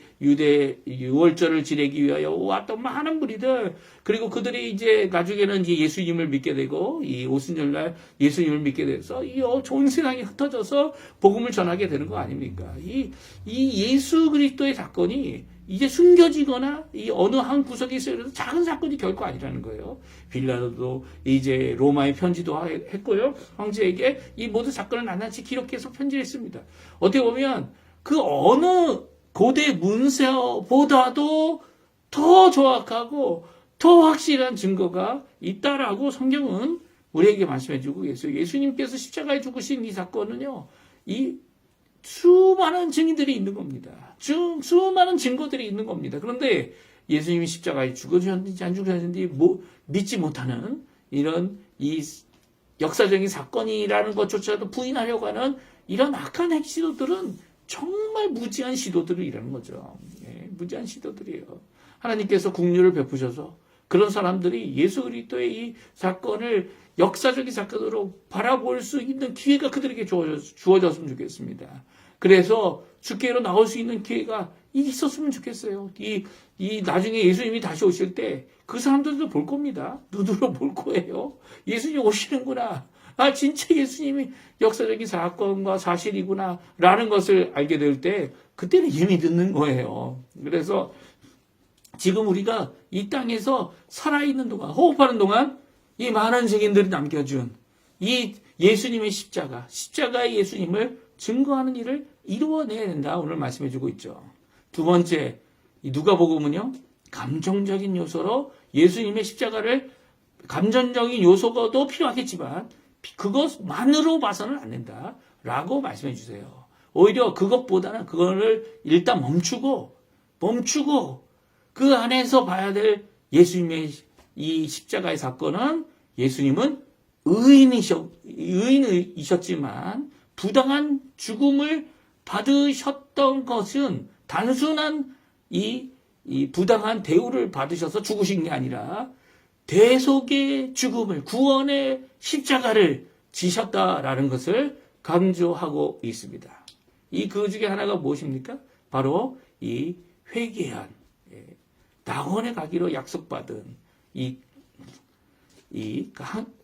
유월절을 지내기 위하여 왔던 많은 무리들, 그리고 그들이 이제 나중에는 이제 예수님을 믿게 되고, 이 오순절날 예수님을 믿게 돼서 온 세상에 흩어져서 복음을 전하게 되는 거 아닙니까? 이 예수 그리스도의 사건이 이제 숨겨지거나 이 어느 한 구석에 있어서 작은 사건이 결코 아니라는 거예요. 빌라도도 이제 로마에 편지도 했고요. 황제에게 이 모든 사건을 낱낱이 기록해서 편지를 했습니다. 어떻게 보면 그 어느 고대 문서보다도 더 정확하고 더 확실한 증거가 있다라고 성경은 우리에게 말씀해주고 계세요. 예수님께서 십자가에 죽으신 이 사건은요, 이 수많은 증인들이 있는 겁니다. 수많은 증거들이 있는 겁니다. 그런데 예수님이 십자가에 죽으셨는지 안 죽으셨는지 믿지 못하는 이런 이 역사적인 사건이라는 것조차도 부인하려고 하는 이런 악한 핵시도들은 정말 무지한 시도들이라는 거죠. 무지한 시도들이에요. 하나님께서 국률을 베푸셔서 그런 사람들이 예수 그리스도의 이 사건을 역사적인 사건으로 바라볼 수 있는 기회가 그들에게 주어졌으면 좋겠습니다. 그래서 주께로 나올 수 있는 기회가 있었으면 좋겠어요. 나중에 예수님이 다시 오실 때 그 사람들도 볼 겁니다. 눈으로 볼 거예요. 예수님 오시는구나. 진짜 예수님이 역사적인 사건과 사실이구나 라는 것을 알게 될 때 그때는 이미 늦는 거예요. 그래서 지금 우리가 이 땅에서 살아있는 동안, 호흡하는 동안 이 많은 증인들이 남겨준 이 예수님의 십자가의 예수님을 증거하는 일을 이루어내야 된다. 오늘 말씀해주고 있죠. 두 번째, 이 누가복음은요, 감정적인 요소로 예수님의 십자가를, 감정적인 요소가도 필요하겠지만 그것만으로 봐서는 안 된다 라고 말씀해 주세요. 오히려 그것보다는 그거를 일단 멈추고 그 안에서 봐야 될 예수님의 이 십자가의 사건은, 예수님은 의인이셨지만 부당한 죽음을 받으셨던 것은 단순한 이 부당한 대우를 받으셔서 죽으신 게 아니라 대속의 죽음을, 구원의 십자가를 지셨다라는 것을 강조하고 있습니다. 그 중에 하나가 무엇입니까? 바로 이 회개한, 낙원에 가기로 약속받은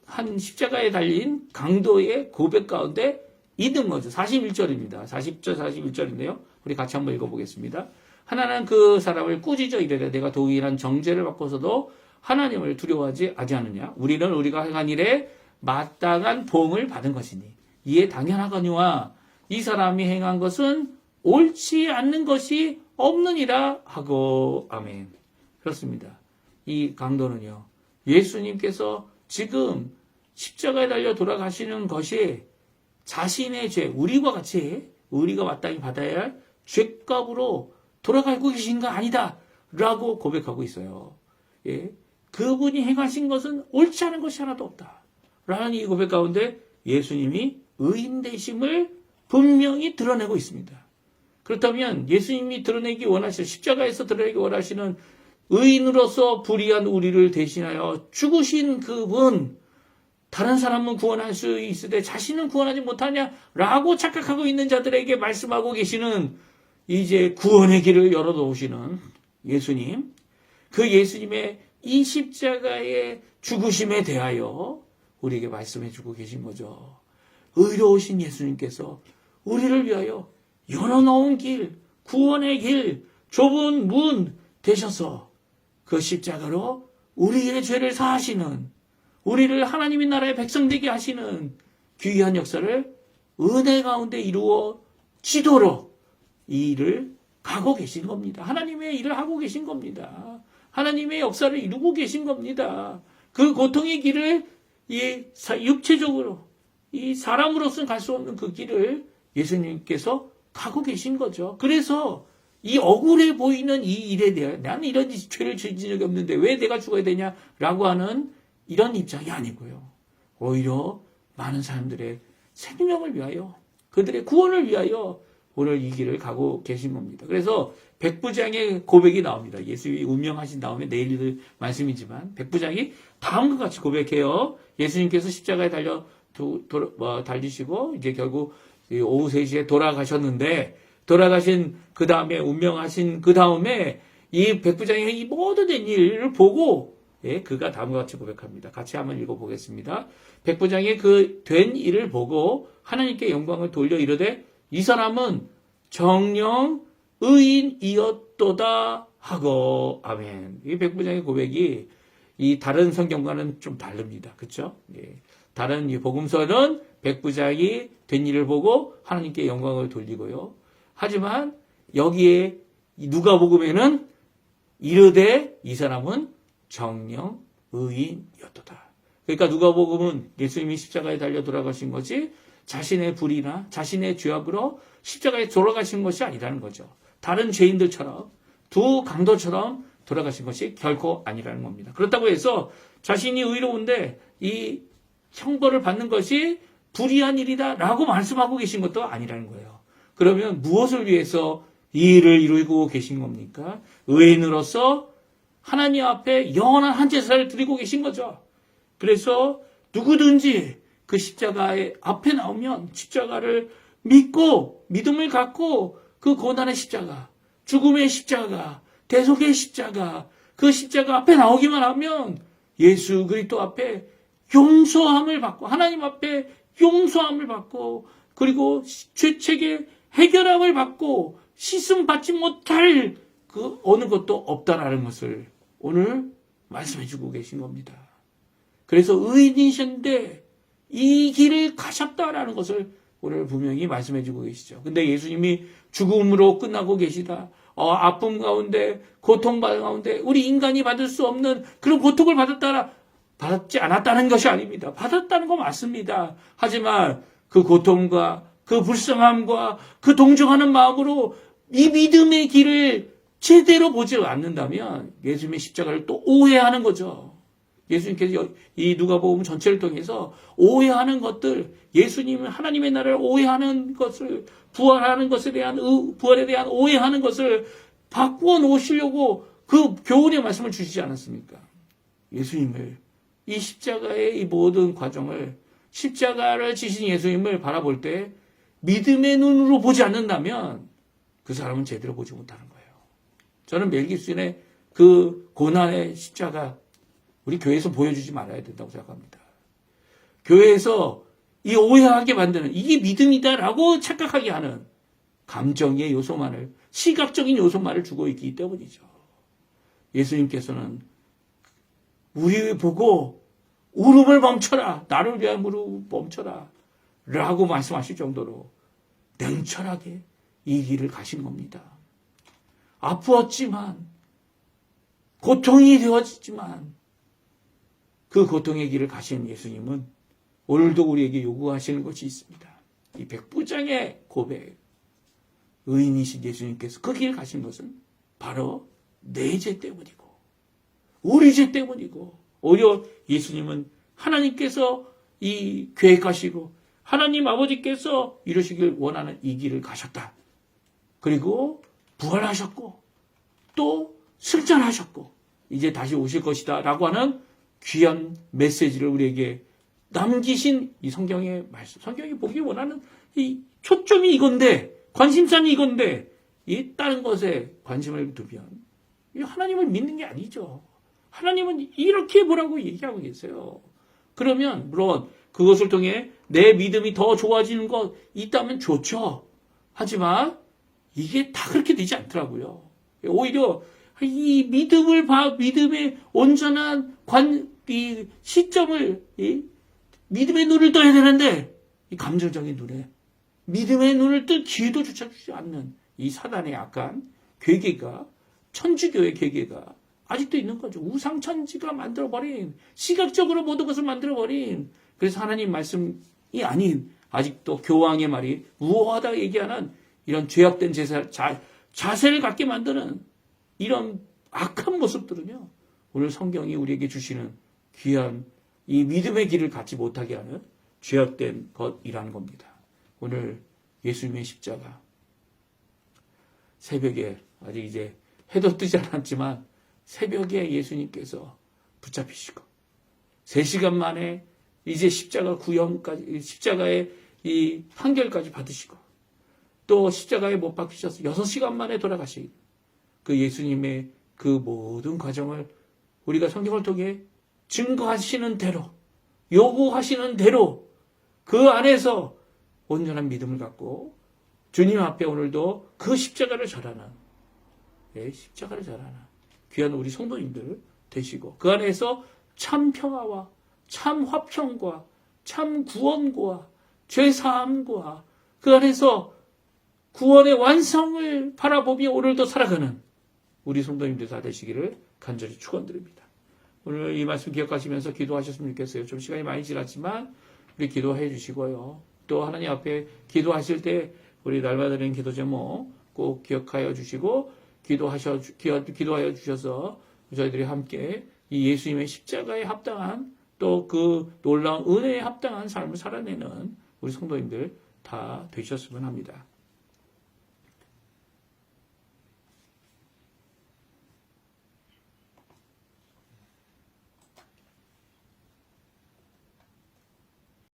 한 십자가에 달린 강도의 고백 가운데 있는 거죠. 41절입니다. 40절, 41절인데요. 우리 같이 한번 읽어보겠습니다. 하나는 그 사람을 꾸짖어 이르되 내가 동일한 정죄를 받고서도 하나님을 두려워하지 아니하느냐? 우리는 우리가 행한 일에 마땅한 보응을 받은 것이니 이에 당연하거니와 이 사람이 행한 것은 옳지 않는 것이 없느니라 하고. 아멘. 그렇습니다. 이 강도는요, 예수님께서 지금 십자가에 달려 돌아가시는 것이 자신의 죄, 우리가 마땅히 받아야 할 죄값으로 돌아가고 계신 거 아니다 라고 고백하고 있어요. 그분이 행하신 것은 옳지 않은 것이 하나도 없다 라는 이 고백 가운데 예수님이 의인 되심을 분명히 드러내고 있습니다. 그렇다면 예수님이 십자가에서 드러내기 원하시는 의인으로서 불의한 우리를 대신하여 죽으신 그분, 다른 사람은 구원할 수 있으되 자신은 구원하지 못하냐라고 착각하고 있는 자들에게 말씀하고 계시는, 이제 구원의 길을 열어놓으시는 예수님, 그 예수님의 이 십자가의 죽으심에 대하여 우리에게 말씀해주고 계신 거죠. 의로우신 예수님께서 우리를 위하여 열어놓은 길, 구원의 길, 좁은 문 되셔서 그 십자가로 우리의 죄를 사하시는, 우리를 하나님의 나라의 백성 되게 하시는 귀한 역사를 은혜 가운데 이루어지도록 이 일을 가고 계신 겁니다. 하나님의 일을 하고 계신 겁니다. 하나님의 역사를 이루고 계신 겁니다. 그 고통의 길을 육체적으로 이 사람으로서는 갈 수 없는 그 길을 예수님께서 가고 계신 거죠. 그래서 이 억울해 보이는 이 일에 대해 나는 이런 죄를 지은 적이 없는데 왜 내가 죽어야 되냐라고 하는 이런 입장이 아니고요. 오히려 많은 사람들의 생명을 위하여, 그들의 구원을 위하여 오늘 이 길을 가고 계신 겁니다. 그래서 백부장의 고백이 나옵니다. 예수님이 운명하신 다음에 내일 말씀이지만 백부장이 다음과 같이 고백해요. 예수님께서 십자가에 달리시고 이제 결국 오후 3시에 돌아가셨는데, 돌아가신 그 다음에 운명하신 그 다음에 이 백부장이 이 모든 된 일을 보고 그가 다음과 같이 고백합니다. 같이 한번 읽어보겠습니다. 백부장이 그 된 일을 보고 하나님께 영광을 돌려 이르되 이 사람은 정령 의인이었도다 하고. 아멘. 이 백부장의 고백이 이 다른 성경과는 좀 다릅니다. 그렇죠? 다른 이 복음서는 백부장이 된 일을 보고 하나님께 영광을 돌리고요. 하지만 여기에 누가복음에는 이르되 이 사람은 정령 의인이었도다. 그러니까 누가복음은 예수님이 십자가에 달려 돌아가신 것이 자신의 불의나 자신의 죄악으로 십자가에 돌아가신 것이 아니라는 거죠. 다른 죄인들처럼 두 강도처럼 돌아가신 것이 결코 아니라는 겁니다. 그렇다고 해서 자신이 의로운데 이 형벌을 받는 것이 불의한 일이다라고 말씀하고 계신 것도 아니라는 거예요. 그러면 무엇을 위해서 이 일을 이루고 계신 겁니까? 의인으로서 하나님 앞에 영원한 한 제사를 드리고 계신 거죠. 그래서 누구든지 그 십자가의 앞에 나오면 십자가를 믿고 믿음을 갖고 그 고난의 십자가, 죽음의 십자가, 대속의 십자가, 그 십자가 앞에 나오기만 하면 예수 그리스도 앞에 용서함을 받고, 하나님 앞에 용서함을 받고, 그리고 죄책의 해결함을 받고 씻음 받지 못할 그 어느 것도 없다라는 것을 오늘 말씀해 주고 계신 겁니다. 그래서 의인이신데 이 길을 가셨다라는 것을 오늘 분명히 말씀해 주고 계시죠. 근데 예수님이 죽음으로 끝나고 계시다. 아픔 가운데, 고통 가운데 우리 인간이 받을 수 없는 그런 고통을 받지 않았다는 것이 아닙니다. 받았다는 거 맞습니다. 하지만 그 고통과 그 불쌍함과 그 동정하는 마음으로 이 믿음의 길을 제대로 보지 않는다면 예수님의 십자가를 또 오해하는 거죠. 예수님께서 이 누가복음 전체를 통해서 오해하는 것들, 예수님은 하나님의 나라를 오해하는 것을, 부활에 대한 오해하는 것을 바꾸어 놓으시려고 그 교훈의 말씀을 주시지 않았습니까? 예수님을, 이 십자가의 이 모든 과정을, 십자가를 지신 예수님을 바라볼 때 믿음의 눈으로 보지 않는다면 그 사람은 제대로 보지 못하는 거예요. 저는 멜기스의 그 고난의 십자가 우리 교회에서 보여주지 말아야 된다고 생각합니다. 교회에서 이 오해하게 만드는, 이게 믿음이다라고 착각하게 하는 감정의 요소만을, 시각적인 요소만을 주고 있기 때문이죠. 예수님께서는 우리 보고 울음을 멈춰라, 나를 위한 울음 멈춰라 라고 말씀하실 정도로 냉철하게 이 길을 가신 겁니다. 아프었지만, 고통이 되었지만 그 고통의 길을 가신 예수님은 오늘도 우리에게 요구하시는 것이 있습니다. 이 백부장의 고백, 의인이신 예수님께서 그 길을 가신 것은 바로 내 죄 때문이고 우리 죄 때문이고, 오히려 예수님은 하나님께서 이 계획하시고 하나님 아버지께서 이루시길 원하는 이 길을 가셨다. 그리고 부활하셨고 또 승천하셨고 이제 다시 오실 것이다 라고 하는 귀한 메시지를 우리에게 남기신 이 성경의 말씀, 성경이 보기 원하는 이 초점이 이건데, 관심사는 이건데, 이 다른 것에 관심을 두면 하나님을 믿는 게 아니죠. 하나님은 이렇게 보라고 얘기하고 계세요. 그러면 물론 그것을 통해 내 믿음이 더 좋아지는 거 있다면 좋죠. 하지만 이게 다 그렇게 되지 않더라고요. 오히려 이 믿음의 온전한 이 시점을, 믿음의 눈을 떠야 되는데, 이 감정적인 눈에, 믿음의 눈을 뜰 기회도 주지 않는 이 사단의 약간 괴계가, 천주교의 괴계가 아직도 있는 거죠. 우상천지가 만들어버린, 시각적으로 모든 것을 만들어버린, 그래서 하나님 말씀이 아닌, 아직도 교황의 말이 우호하다 얘기하는 이런 죄악된 자세를 갖게 만드는 이런 악한 모습들은요, 오늘 성경이 우리에게 주시는 귀한 이 믿음의 길을 갖지 못하게 하는 죄악된 것이라는 겁니다. 오늘 예수님의 십자가, 새벽에, 아직 이제 해도 뜨지 않았지만 새벽에 예수님께서 붙잡히시고 3시간 만에 이제 십자가 구형까지, 십자가의 이 판결까지 받으시고 또 십자가에 못 박히셔서 6시간 만에 돌아가시고, 그 예수님의 그 모든 과정을 우리가 성경을 통해 증거하시는 대로, 요구하시는 대로 그 안에서 온전한 믿음을 갖고 주님 앞에 오늘도 그 십자가를 절하는, 십자가를 절하는 귀한 우리 성도님들 되시고, 그 안에서 참 평화와 참 화평과 참 구원과 죄사함과 그 안에서 구원의 완성을 바라보며 오늘도 살아가는 우리 성도님들 다 되시기를 간절히 축원드립니다. 오늘 이 말씀 기억하시면서 기도하셨으면 좋겠어요. 좀 시간이 많이 지났지만 우리 기도해 주시고요. 또 하나님 앞에 기도하실 때 우리 날마다 드리는 기도 제목 꼭 기억하여 주시고 기도하여 주셔서 저희들이 함께 이 예수님의 십자가에 합당한 또 그 놀라운 은혜에 합당한 삶을 살아내는 우리 성도님들 다 되셨으면 합니다.